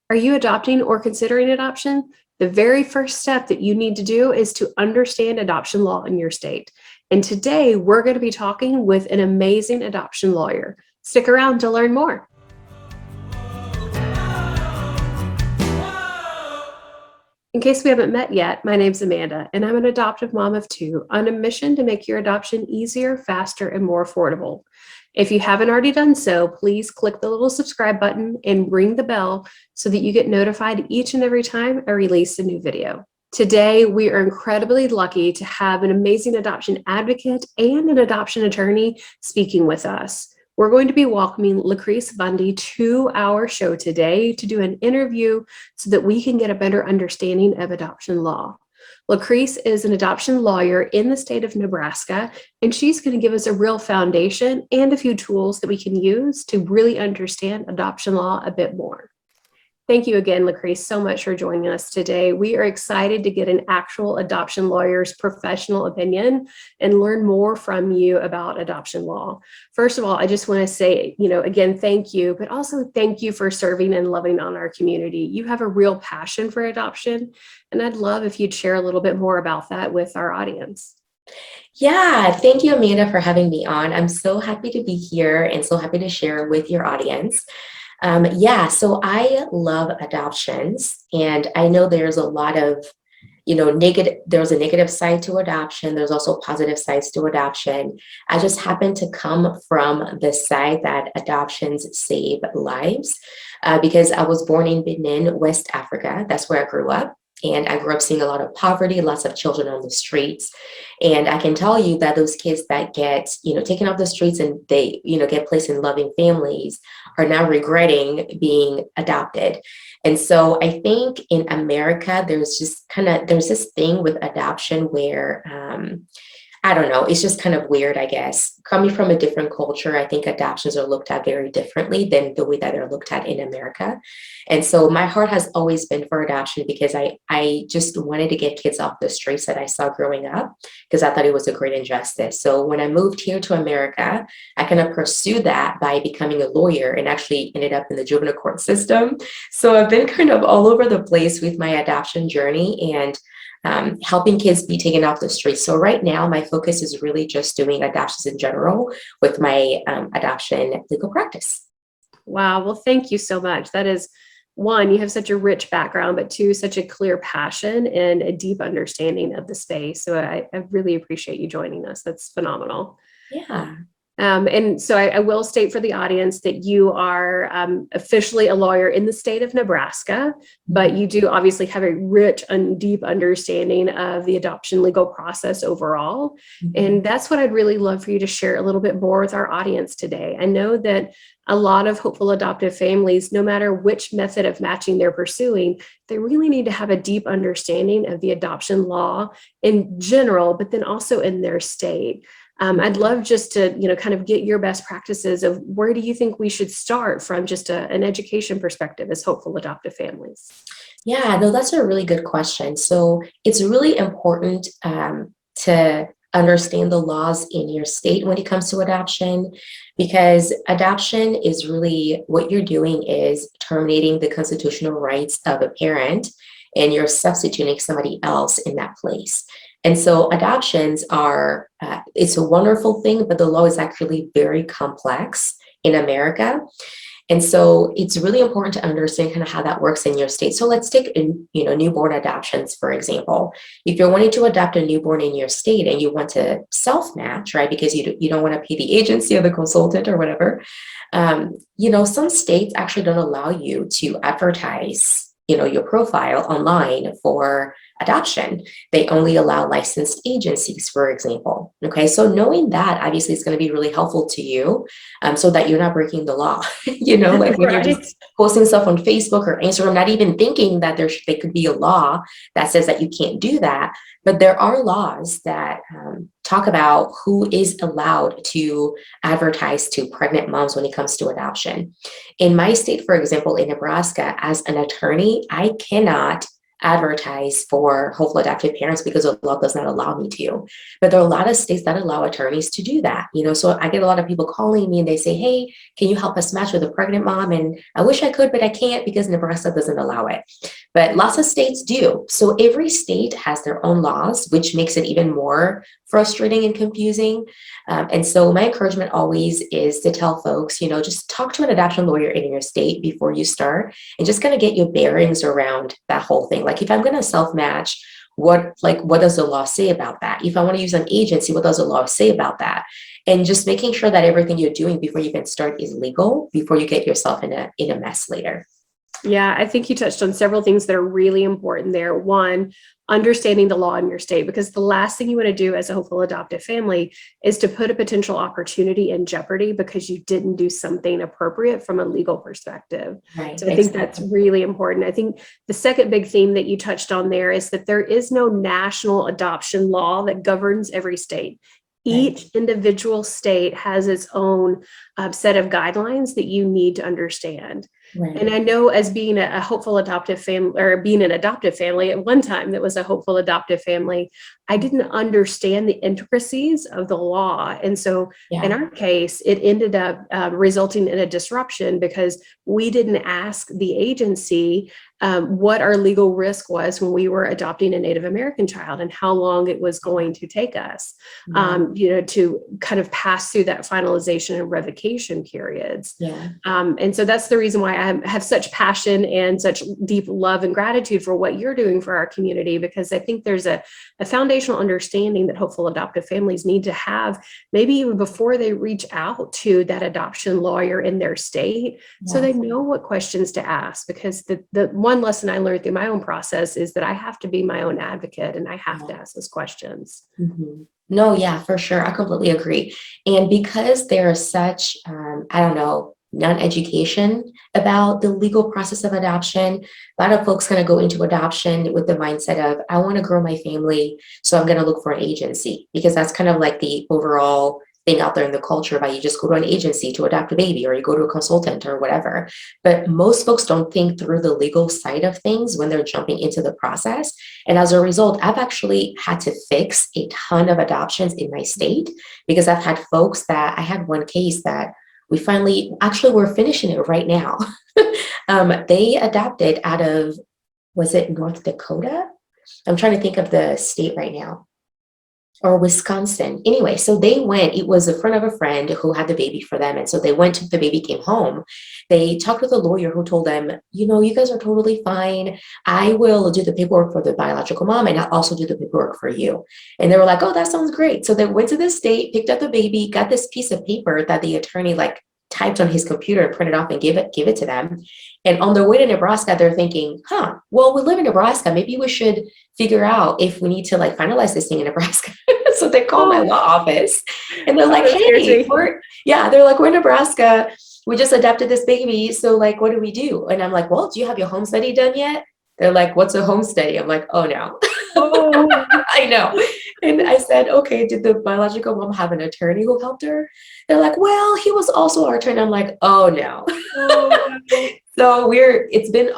Are you adopting or considering adoption? The very first step that you need to do is to understand adoption law in your state. And today we're going to be talking with an amazing adoption lawyer. Stick around to learn more. In case we haven't met yet, my name's Amanda, and I'm an adoptive mom of two on a mission to make your adoption easier, faster, and more affordable. If you haven't already done so, please click the little subscribe button and ring the bell so that you get notified each and every time I release a new video. Today, we are incredibly lucky to have an amazing adoption advocate and an adoption attorney speaking with us. We're going to be welcoming Lucrece Bundy to our show today to do an interview so that we can get a better understanding of adoption law. Lacris is an adoption lawyer in the state of Nebraska, and she's going to give us a real foundation and a few tools that we can use to really understand adoption law a bit more. Thank you again, Lacris, so much for joining us today. We are excited to get an actual adoption lawyer's professional opinion and learn more from you about adoption law. First of all, I just want to say, again, thank you, but also thank you for serving and loving on our community. You have a real passion for adoption, and I'd love if you'd share a little bit more about that with our audience. Yeah, thank you, Amanda, for having me on. I'm so happy to be here and so happy to share with your audience. So I love adoptions, and I know there's a lot of, there's a negative side to adoption. There's also positive sides to adoption. I just happen to come from the side that adoptions save lives because I was born in Benin, West Africa. That's where I grew up. And I grew up seeing a lot of poverty, lots of children on the streets. And I can tell you that those kids that get, taken off the streets and they, get placed in loving families are now regretting being adopted. And so I think in America, there's this thing with adoption where, I don't know, it's just kind of weird, I guess. Coming from a different culture, I think adoptions are looked at very differently than the way that they're looked at in America. And so my heart has always been for adoption because I just wanted to get kids off the streets that I saw growing up because I thought it was a great injustice. So when I moved here to America, I kind of pursued that by becoming a lawyer and actually ended up in the juvenile court system. So I've been kind of all over the place with my adoption journey and helping kids be taken off the streets. So right now, my focus is really just doing adoptions in general with my adoption legal practice. Wow. Well, thank you so much. That is, one, you have such a rich background, but two, such a clear passion and a deep understanding of the space. So I really appreciate you joining us. That's phenomenal. Yeah. And so I will state for the audience that you are officially a lawyer in the state of Nebraska, but you do obviously have a rich and deep understanding of the adoption legal process overall. Mm-hmm. And that's what I'd really love for you to share a little bit more with our audience today. I know that a lot of hopeful adoptive families, no matter which method of matching they're pursuing, they really need to have a deep understanding of the adoption law in general, but then also in their state. I'd love just to, kind of get your best practices of where do you think we should start from just an education perspective as hopeful adoptive families? Yeah, no, that's a really good question. So it's really important to understand the laws in your state when it comes to adoption, because adoption is really what you're doing is terminating the constitutional rights of a parent and you're substituting somebody else in that place. And so adoptions are, it's a wonderful thing, but the law is actually very complex in America. And so it's really important to understand kind of how that works in your state. So let's take, newborn adoptions, for example. If you're wanting to adopt a newborn in your state and you want to self-match, right, because you don't want to pay the agency or the consultant or whatever, some states actually don't allow you to advertise your profile online for adoption. They only allow licensed agencies, for example. Okay, so knowing that obviously is going to be really helpful to you so that you're not breaking the law, like when Right. you're just posting stuff on Facebook or Instagram, not even thinking that there could be a law that says that you can't do that. But there are laws that talk about who is allowed to advertise to pregnant moms when it comes to adoption. In my state, for example, in Nebraska, as an attorney, I cannot advertise for hopeful adoptive parents because the law does not allow me to. But there are a lot of states that allow attorneys to do that. So I get a lot of people calling me and they say, hey, can you help us match with a pregnant mom? And I wish I could, but I can't because Nebraska doesn't allow it. But lots of states do. So every state has their own laws, which makes it even more frustrating and confusing. And so my encouragement always is to tell folks, just talk to an adoption lawyer in your state before you start and just kind of get your bearings around that whole thing. Like if I'm going to self-match, what does the law say about that? If I want to use an agency, what does the law say about that? And just making sure that everything you're doing before you even start is legal before you get yourself in a mess later. Yeah, I think you touched on several things that are really important there. One, understanding the law in your state, because the last thing you want to do as a hopeful adoptive family is to put a potential opportunity in jeopardy because you didn't do something appropriate from a legal perspective. Right, so I think that's really important. I think the second big theme that you touched on there is that there is no national adoption law that governs every state. Each individual state has its own set of guidelines that you need to understand. Right. And I know as being a hopeful adoptive family, or being an adoptive family at one time that was a hopeful adoptive family, I didn't understand the intricacies of the law. And so in our case, it ended up resulting in a disruption because we didn't ask the agency what our legal risk was when we were adopting a Native American child and how long it was going to take us, to kind of pass through that finalization and revocation periods. And so that's the reason why I have such passion and such deep love and gratitude for what you're doing for our community, because I think there's a foundational understanding that hopeful adoptive families need to have, maybe even before they reach out to that adoption lawyer in their state, so they know what questions to ask. Because the one lesson I learned through my own process is that I have to be my own advocate and I have to ask those questions. Mm-hmm. No, yeah, for sure. I completely agree. And because there is such, non-education about the legal process of adoption, a lot of folks kind of go into adoption with the mindset of, I want to grow my family, so I'm going to look for an agency, because that's kind of like the overall thing out there in the culture about you just go to an agency to adopt a baby, or you go to a consultant or whatever. But most folks don't think through the legal side of things when they're jumping into the process. And as a result, I've actually had to fix a ton of adoptions in my state, because I've had folks that I had one case that we're finishing it right now. They adopted out of, was it North Dakota? I'm trying to think of the state right now. Or Wisconsin. Anyway, so they went, it was a friend of a friend who had the baby for them. And so they went, the baby came home. They talked with a lawyer who told them, you guys are totally fine. I will do the paperwork for the biological mom, and I'll also do the paperwork for you. And they were like, oh, that sounds great. So they went to the state, picked up the baby, got this piece of paper that the attorney typed on his computer, printed off and give it to them. And on their way to Nebraska, they're thinking, well, we live in Nebraska. Maybe we should figure out if we need to finalize this thing in Nebraska. So they call my law office and they're like, hey, we're in Nebraska. We just adopted this baby. So what do we do? And I'm like, well, do you have your home study done yet? They're like, what's a home study? I'm like, oh no. I know. And I said, okay, did the biological mom have an attorney who helped her? They're like, well, he was also our attorney. I'm like, oh no. So it's been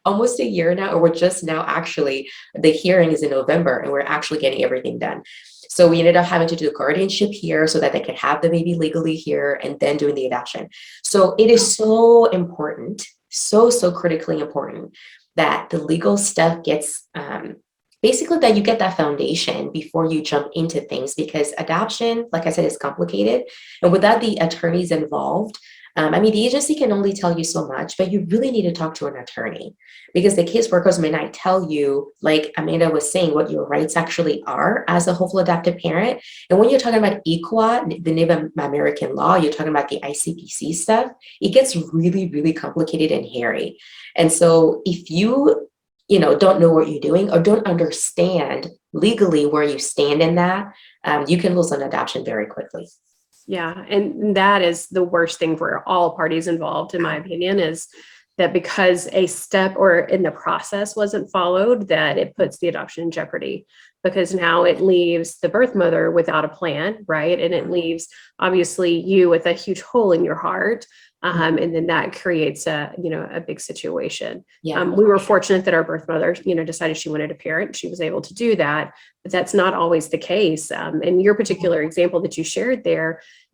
almost a year now, or we're just now actually, the hearing is in November and we're actually getting everything done. So we ended up having to do guardianship here so that they could have the baby legally here and then doing the adoption. So it is so important, so critically important that the legal stuff gets, basically that you get that foundation before you jump into things, because adoption, like I said, is complicated. And without the attorneys involved, the agency can only tell you so much, but you really need to talk to an attorney, because the caseworkers may not tell you, like Amanda was saying, what your rights actually are as a hopeful adoptive parent. And when you're talking about ICWA, the Native American law, you're talking about the ICPC stuff, it gets really, really complicated and hairy. And so if you don't know what you're doing or don't understand legally where you stand in that, you can lose an adoption very quickly. Yeah. And that is the worst thing for all parties involved, in my opinion, is that because a step or in the process wasn't followed, that it puts the adoption in jeopardy. because now it leaves the birth mother without a plan, right? And it leaves obviously you with a huge hole in your heart. And then that creates a big situation. Yeah. We were fortunate that our birth mother, decided she wanted a parent. She was able to do that, but that's not always the case. In your particular example that you shared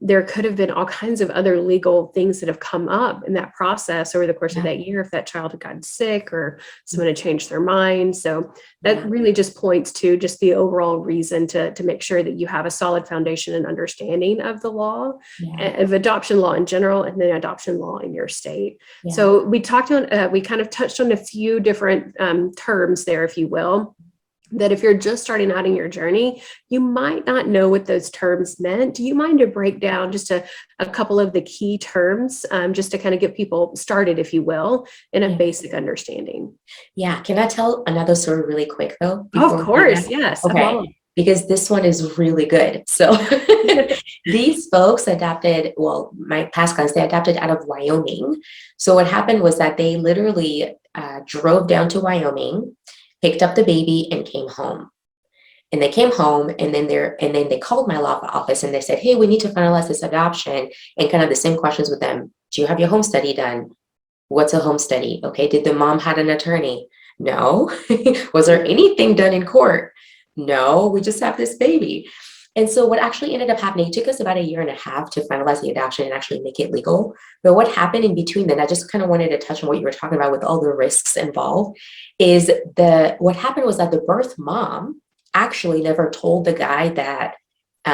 there could have been all kinds of other legal things that have come up in that process over the course of that year if that child had gotten sick or someone had changed their mind. So that really just points to just the overall reason to make sure that you have a solid foundation and understanding of the law, of adoption law in general, and then adoption law in your state. So we kind of touched on a few different terms there, if you will, that if you're just starting out in your journey, you might not know what those terms meant. Do you mind to break down just a couple of the key terms, just to kind of get people started, if you will, in a basic understanding? Yeah. Can I tell another story really quick though? Of course. Yes. Okay. Because this one is really good. So these folks adopted, well, my past clients, they adopted out of Wyoming. So what happened was that they literally drove down to Wyoming, picked up the baby, and came home. And they came home, and then they called my law office and they said, hey, we need to finalize this adoption, and kind of the same questions with them. Do you have your home study done? What's a home study? Okay. Did the mom have an attorney? No. Was there anything done in court? No, we just have this baby. And so what actually ended up happening, it took us about 1.5 years to finalize the adoption and actually make it legal. But what happened in between then, I just kind of wanted to touch on what you were talking about with all the risks involved, is what happened was that the birth mom actually never told the guy that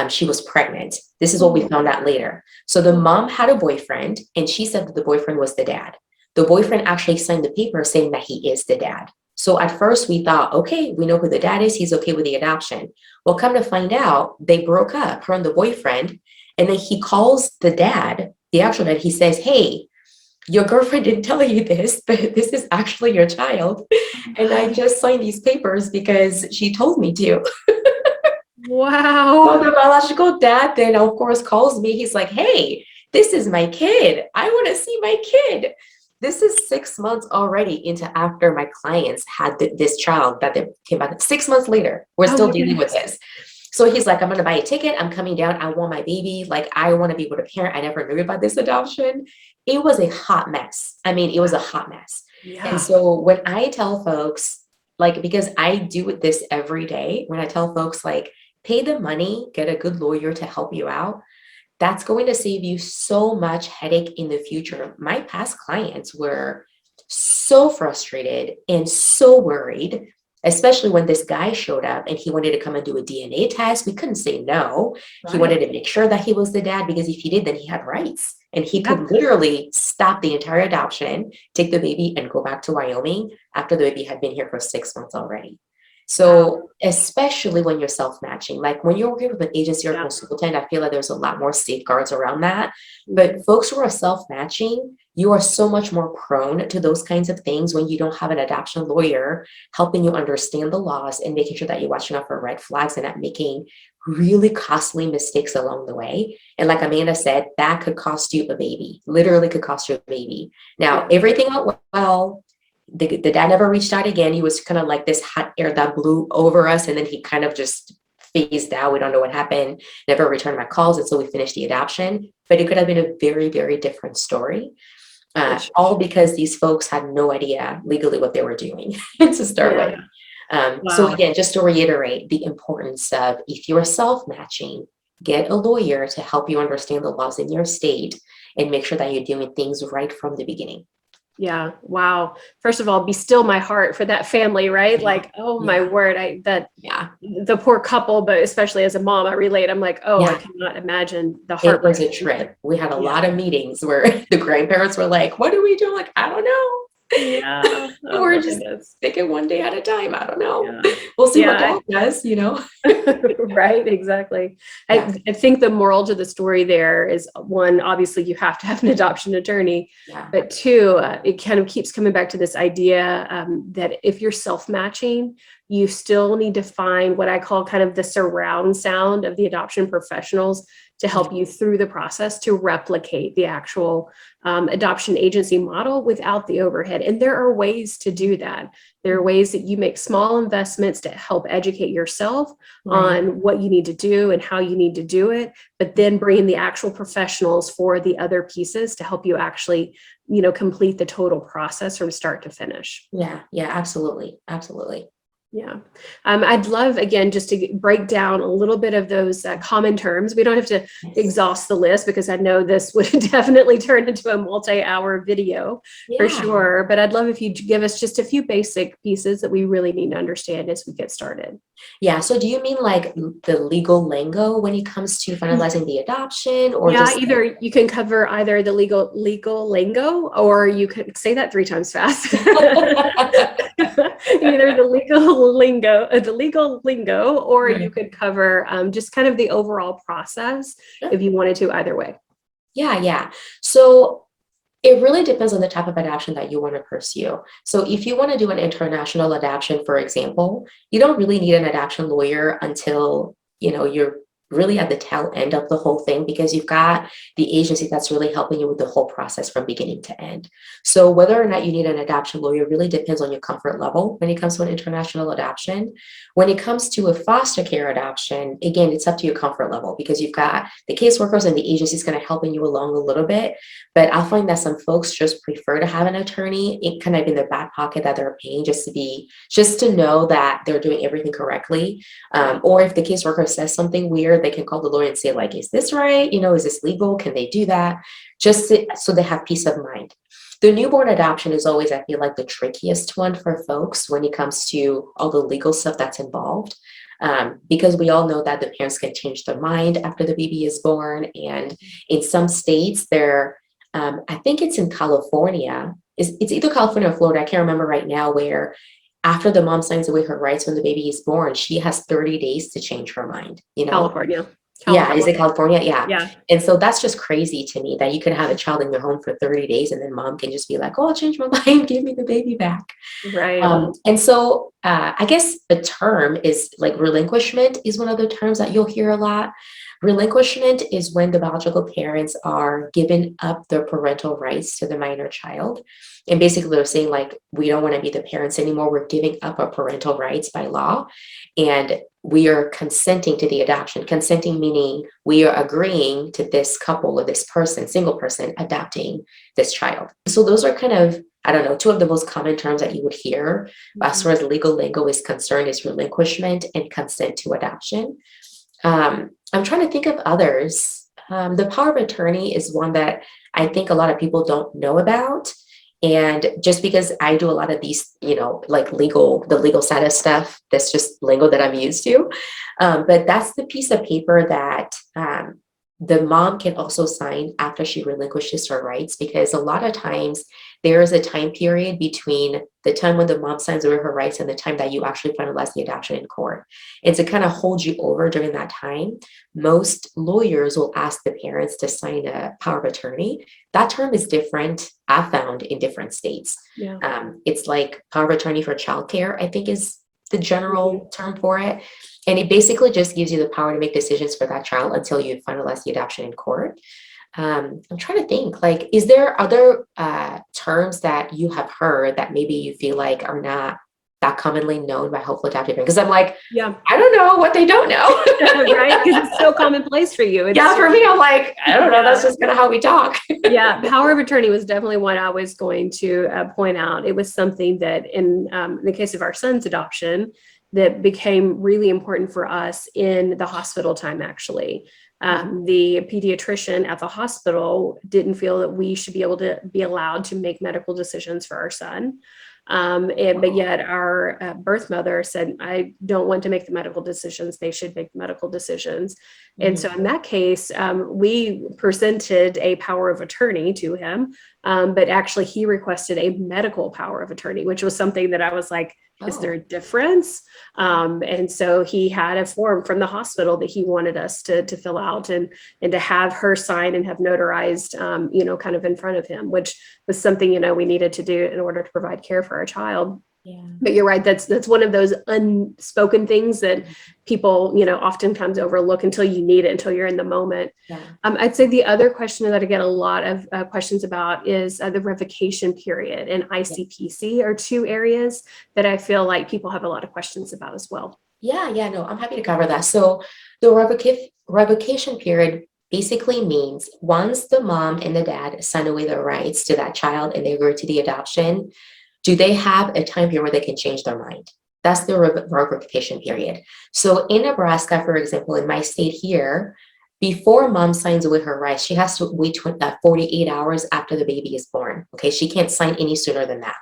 she was pregnant. This is what we found out later. So the mom had a boyfriend, and she said that the boyfriend was the dad. The boyfriend actually signed the paper saying that he is the dad. So at first we thought, okay, we know who the dad is. He's okay with the adoption. Well, come to find out, they broke up, her and the boyfriend. And then he calls the dad, the actual dad. He says, hey, your girlfriend didn't tell you this, but this is actually your child. And I just signed these papers because she told me to. Wow. So the biological dad then, of course, calls me. He's like, hey, this is my kid. I want to see my kid. This is 6 months already into after my clients had this child that they came back 6 months later. We're still dealing with this. So he's like, I'm going to buy a ticket. I'm coming down. I want my baby. Like, I want to be able to parent. I never knew about this adoption. It was a hot mess. I mean, it was a hot mess. Yeah. And so when I tell folks, like, because I do this every day, when I tell folks, like, pay the money, get a good lawyer to help you out, that's going to save you so much headache in the future. My past clients were so frustrated and so worried, especially when this guy showed up and he wanted to come and do a DNA test. We couldn't say no. Right. He wanted to make sure that he was the dad, because if he did, then he had rights. And he could literally stop the entire adoption, take the baby, and go back to Wyoming after the baby had been here for 6 months already. So especially when you're self-matching, like when you're working with an agency or consultant, I feel like there's a lot more safeguards around that. But folks who are self-matching, you are so much more prone to those kinds of things when you don't have an adoption lawyer helping you understand the laws and making sure that you're watching out for red flags and not making really costly mistakes along the way. And like Amanda said, that could cost you a baby, literally could cost you a baby. Now, everything went well. The dad never reached out again. He was kind of like this hot air that blew over us. And then he kind of just phased out. We don't know what happened, never returned my calls. And so we finished the adoption, but it could have been a very, very different story. All because these folks had no idea legally what they were doing to start with. So again, just to reiterate the importance of, if you're self-matching, get a lawyer to help you understand the laws in your state and make sure that you're doing things right from the beginning. Yeah. Wow. First of all, be still my heart for that family, right? Like, oh my word, the poor couple, but especially as a mom, I relate. I'm like, I cannot imagine the heart. It was a trip. We had a lot of meetings where the grandparents were like, what do we do? Like, I don't know. Yeah. We're just thinking one day at a time. I don't know. We'll see what God does, Right. Exactly. I think the moral to the story there is, one, obviously you have to have an adoption attorney, but two, it kind of keeps coming back to this idea that if you're self-matching, you still need to find what I call kind of the surround sound of the adoption professionals to help you through the process to replicate the actual adoption agency model without the overhead. And there are ways to do that. There are ways that you make small investments to help educate yourself on what you need to do and how you need to do it, but then bring in the actual professionals for the other pieces to help you actually, complete the total process from start to finish. Yeah, absolutely. Absolutely. Yeah. I'd love, again, just to break down a little bit of those common terms. We don't have to exhaust the list because I know this would definitely turn into a multi-hour video for sure. But I'd love if you give us just a few basic pieces that we really need to understand as we get started. Yeah. So do you mean like the legal lingo when it comes to finalizing the adoption, or just either you can cover either the legal lingo, or you could say that 3 times fast. Either the legal lingo, or you could cover just kind of the overall process if you wanted to, either way. Yeah. So it really depends on the type of adoption that you want to pursue. So if you want to do an international adoption, for example, you don't really need an adoption lawyer until, you're really at the tail end of the whole thing, because you've got the agency that's really helping you with the whole process from beginning to end. So whether or not you need an adoption lawyer really depends on your comfort level when it comes to an international adoption. When it comes to a foster care adoption, again, it's up to your comfort level, because you've got the caseworkers and the agencies kind of helping you along a little bit. But I find that some folks just prefer to have an attorney kind of in their back pocket that they're paying just to know that they're doing everything correctly. Or if the caseworker says something weird, they can call the lawyer and say, like, is this right? Is this legal? Can they do that? So they have peace of mind. The newborn adoption is always, I feel like, the trickiest one for folks when it comes to all the legal stuff that's involved. Because we all know that the parents can change their mind after the baby is born. And in some states, I think it's in California, it's either California or Florida, I can't remember right now, where after the mom signs away her rights when the baby is born, she has 30 days to change her mind. California. Yeah, is it California? Yeah. And so that's just crazy to me that you can have a child in your home for 30 days and then mom can just be like, oh, I'll change my mind, give me the baby back. Right. And so I guess a term is like relinquishment is one of the terms that you'll hear a lot. Relinquishment is when the biological parents are giving up their parental rights to the minor child. And basically they're saying, like, we don't want to be the parents anymore. We're giving up our parental rights by law. And we are consenting to the adoption. Consenting meaning we are agreeing to this couple or this person, single person, adopting this child. So those are kind of, I don't know, 2 of the most common terms that you would hear as far as legal lingo is concerned is relinquishment and consent to adoption. I'm trying to think of others. The power of attorney is one that I think a lot of people don't know about. And just because I do a lot of these, like the legal side of stuff, that's just lingo that I'm used to. But that's the piece of paper that the mom can also sign after she relinquishes her rights, because a lot of times there is a time period between the time when the mom signs away her rights and the time that you actually finalize the adoption in court. And to kind of hold you over during that time, most lawyers will ask the parents to sign a power of attorney. That term is different, I've found, in different states. Yeah. It's like power of attorney for childcare, I think is the general term for it. And it basically just gives you the power to make decisions for that child until you finalize the adoption in court. I'm trying to think, like, is there other terms that you have heard that maybe you feel like are not that commonly known by hopeful adoptive parents? Because I'm like, I don't know what they don't know. Right? Because it's so commonplace for you. For me, I'm like, I don't know. That's just kind of how we talk. Power of attorney was definitely what I was going to point out. It was something that in the case of our son's adoption, that became really important for us in the hospital time, actually. The pediatrician at the hospital didn't feel that we should be able to be allowed to make medical decisions for our son. But yet our birth mother said, I don't want to make the medical decisions. They should make the medical decisions. And so in that case, we presented a power of attorney to him. But actually he requested a medical power of attorney, which was something that I was like, is there a difference? And so he had a form from the hospital that he wanted us to fill out and to have her sign and have notarized, kind of in front of him, which was something, we needed to do in order to provide care for our child. But you're right. That's one of those unspoken things that people, oftentimes overlook until you need it, until you're in the moment. Yeah. I'd say the other question that I get a lot of questions about is the revocation period and ICPC are two areas that I feel like people have a lot of questions about as well. Yeah, no, I'm happy to cover that. So the revocation period basically means once the mom and the dad sign away their rights to that child and they agree to the adoption, do they have a time period where they can change their mind? That's the revocation period. So in Nebraska, for example, in my state here, before mom signs away her rights, she has to wait 48 hours after the baby is born. Okay, she can't sign any sooner than that.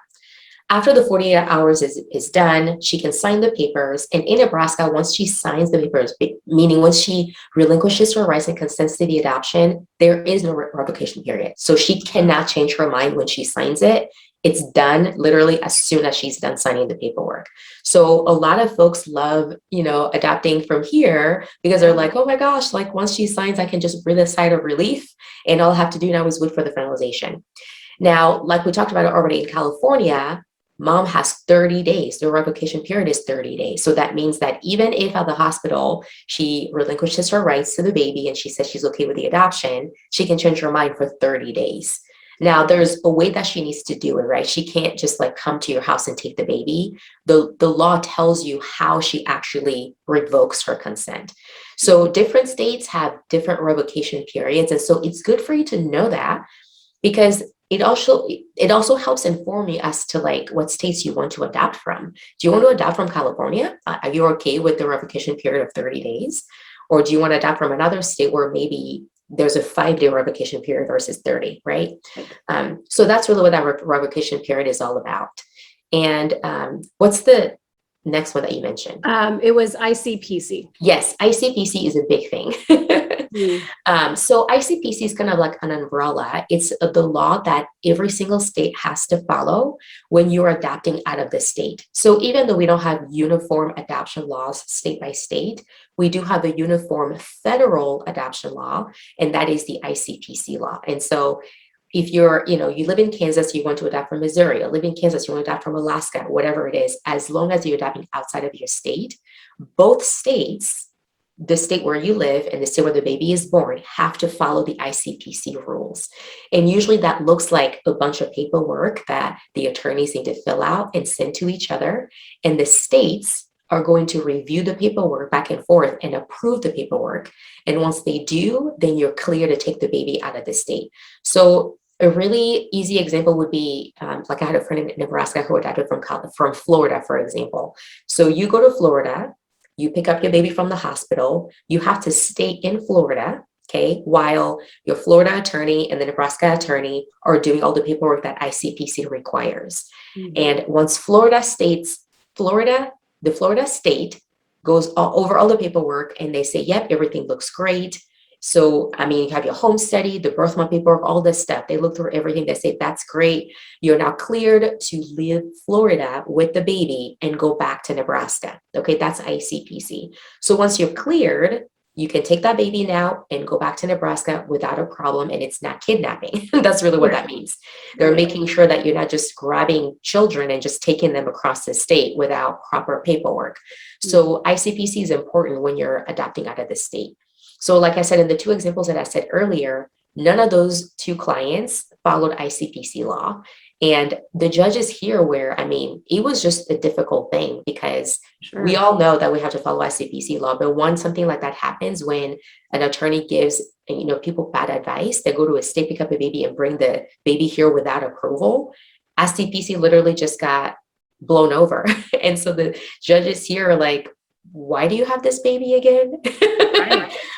After the 48 hours is done, she can sign the papers. And in Nebraska, once she signs the papers, meaning once she relinquishes her rights and consents to the adoption, there is no revocation period. So she cannot change her mind when she signs it. It's done literally as soon as she's done signing the paperwork. So a lot of folks love, adopting from here because they're like, oh my gosh, like once she signs, I can just breathe a sigh of relief. And all I have to do now is wait for the finalization. Now, like we talked about already in California, mom has 30 days. The revocation period is 30 days. So that means that even if at the hospital, she relinquishes her rights to the baby and she says she's okay with the adoption, she can change her mind for 30 days. Now, there's a way that she needs to do it, right? She can't just like come to your house and take the baby. The law tells you how she actually revokes her consent. So different states have different revocation periods. And so it's good for you to know that because it also helps inform you as to like what states you want to adopt from. Do you want to adopt from California? Are you okay with the revocation period of 30 days? Or do you want to adopt from another state where maybe there's a 5-day revocation period versus 30, right? So that's really what that revocation period is all about. And what's the next one that you mentioned? It was ICPC. Yes, ICPC is a big thing. So ICPC is kind of like an umbrella. It's the law that every single state has to follow when you're adopting out of the state. So even though we don't have uniform adoption laws state by state, we do have a uniform federal adoption law, and that is the ICPC law. And so if you live in Kansas, you want to adopt from Missouri, or live in Kansas, you want to adopt from Alaska, whatever it is, as long as you're adopting outside of your state, both states, the state where you live and the state where the baby is born, have to follow the ICPC rules. And usually that looks like a bunch of paperwork that the attorneys need to fill out and send to each other. And the states are going to review the paperwork back and forth and approve the paperwork. And once they do, then you're clear to take the baby out of the state. So a really easy example would be, like I had a friend in Nebraska who adopted from Florida, for example. So you go to Florida, you pick up your baby from the hospital, you have to stay in Florida, okay, while your Florida attorney and the Nebraska attorney are doing all the paperwork that ICPC requires. And once the Florida state goes over all the paperwork and they say, yep, everything looks great. So, you have your home study, the birth mom paperwork, all this stuff. They look through everything. They say, that's great. You're now cleared to leave Florida with the baby and go back to Nebraska. Okay, that's ICPC. So once you're cleared, you can take that baby now and go back to Nebraska without a problem, and it's not kidnapping. That's really what that means. They're making sure that you're not just grabbing children and just taking them across the state without proper paperwork. So ICPC is important when you're adopting out of the state. So like I said, in the two examples that I said earlier, none of those two clients followed ICPC law. And the judges here it was just a difficult thing because we all know that we have to follow ICPC law. But once something like that happens, when an attorney gives, people bad advice, they go to a state, pick up a baby and bring the baby here without approval, ICPC literally just got blown over. And so the judges here are like, why do you have this baby again?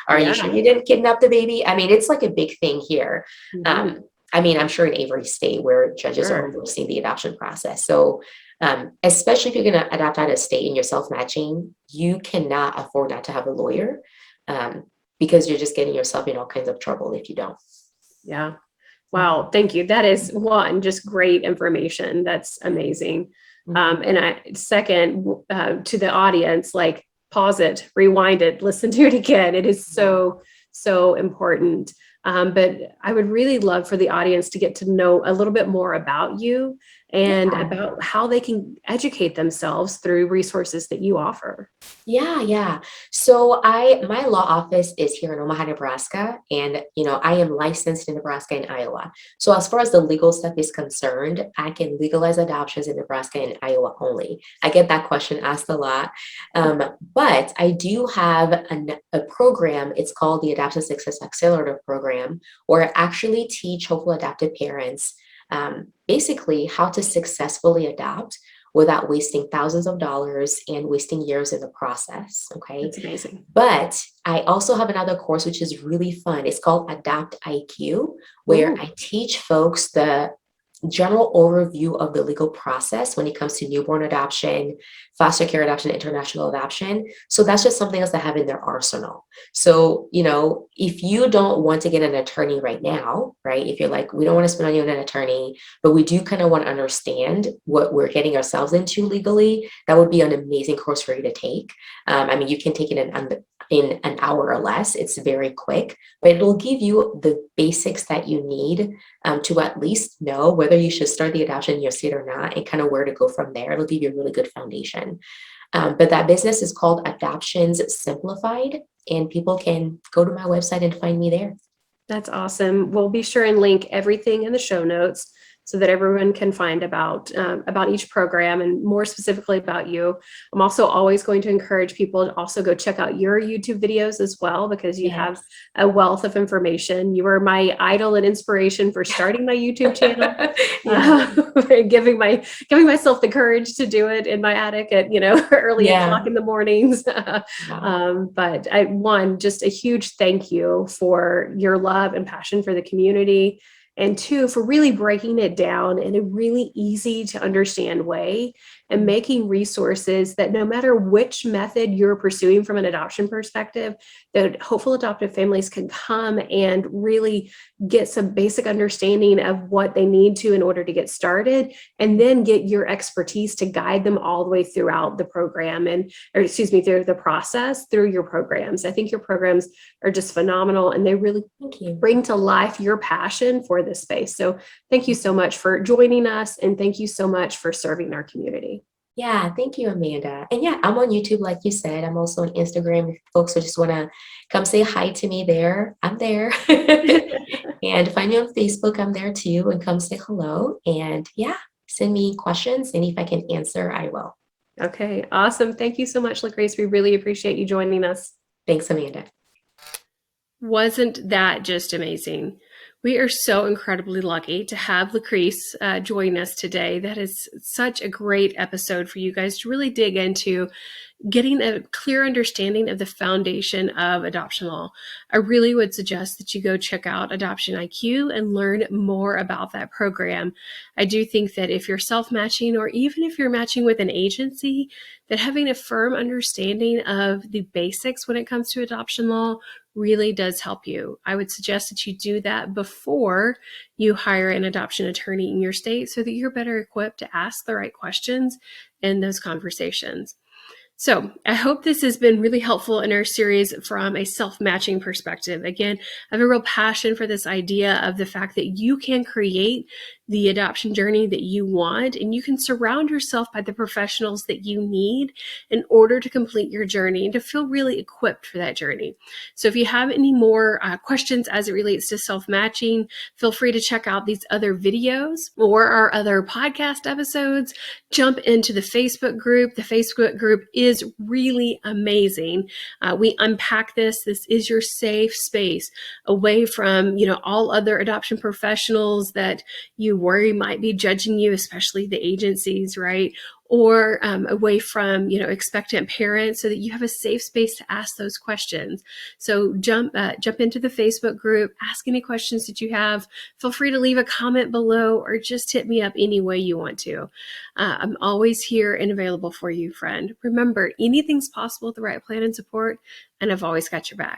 Are you sure you didn't kidnap the baby? It's like a big thing here. I'm sure in every state where judges are overseeing the adoption process. So especially if you're going to adopt out of state and you're self-matching, you cannot afford not to have a lawyer because you're just getting yourself in all kinds of trouble if you don't. Yeah. Wow. Thank you. That is just great information. That's amazing. Second, to the audience, like pause it, rewind it, listen to it again. It is so important. But I would really love for the audience to get to know a little bit more about you. and Yeah. about how they can educate themselves through resources that you offer. Yeah. So my law office is here in Omaha, Nebraska, and I am licensed in Nebraska and Iowa. So as far as the legal stuff is concerned, I can legalize adoptions in Nebraska and Iowa only. I get that question asked a lot. But I do have a program. It's called the Adoption Success Accelerator Program, where I actually teach hopeful adoptive parents basically how to successfully adopt without wasting thousands of dollars and wasting years in the process. Okay. That's amazing. But I also have another course which is really fun. It's called Adopt IQ, where Ooh, I teach folks the general overview of the legal process when it comes to newborn adoption, foster care adoption, international adoption. So that's just something else to have in their arsenal. So, if you don't want to get an attorney right now, right? If you're like, we don't want to spend money on an attorney, but we do kind of want to understand what we're getting ourselves into legally, that would be an amazing course for you to take. I mean, you can take it in an hour or less. It's very quick, but it'll give you the basics that you need to at least know whether you should start the adoption in your state or not, and kind of where to go from there. It'll give you a really good foundation. But that business is called Adoptions Simplified, and people can go to my website and find me there. that's awesome. We'll be sure and link everything in the show notes so that everyone can find about each program and more specifically about you. I'm also always going to encourage people to also go check out your YouTube videos as well, because you have Yes. a wealth of information. You were my idol and inspiration for starting my YouTube channel, Yeah. giving myself the courage to do it in my attic at early o'clock Yeah. in the mornings. Wow. But just a huge thank you for your love and passion for the community, and two, for really breaking it down in a really easy to understand way and making resources that no matter which method you're pursuing from an adoption perspective, that hopeful adoptive families can come and really get some basic understanding of what they need to in order to get started, and then get your expertise to guide them all the way throughout the program through the process through your programs. I think your programs are just phenomenal, and they really Thank you. bring to life your passion for this space. So thank you so much for joining us, and thank you so much for serving our community. Yeah, thank you, Amanda. And yeah, I'm on YouTube, like you said. I'm also on Instagram. If folks who just want to come say hi to me there, I'm there. And find me on Facebook, I'm there too. And come say hello. And yeah, send me questions. And if I can answer, I will. Okay, awesome. Thank you so much, Lucrece. We really appreciate you joining us. Thanks, Amanda. Wasn't that just amazing? We are so incredibly lucky to have Lacris join us today. That is such a great episode for you guys to really dig into getting a clear understanding of the foundation of adoption law. I really would suggest that you go check out Adoption IQ and learn more about that program. I do think that if you're self-matching, or even if you're matching with an agency, that having a firm understanding of the basics when it comes to adoption law really does help you. I would suggest that you do that before you hire an adoption attorney in your state, so that you're better equipped to ask the right questions in those conversations. So I hope this has been really helpful in our series from a self-matching perspective. Again, I have a real passion for this idea of the fact that you can create the adoption journey that you want, and you can surround yourself by the professionals that you need in order to complete your journey and to feel really equipped for that journey. So if you have any more questions as it relates to self-matching, feel free to check out these other videos or our other podcast episodes. Jump into the Facebook group. The Facebook group is really amazing. We unpack this. This is your safe space away from, all other adoption professionals that you worry might be judging you, especially the agencies, right? Or away from, expectant parents, so that you have a safe space to ask those questions. So jump into the Facebook group, ask any questions that you have. Feel free to leave a comment below, or just hit me up any way you want to. I'm always here and available for you, friend. Remember, anything's possible with the right plan and support, and I've always got your back.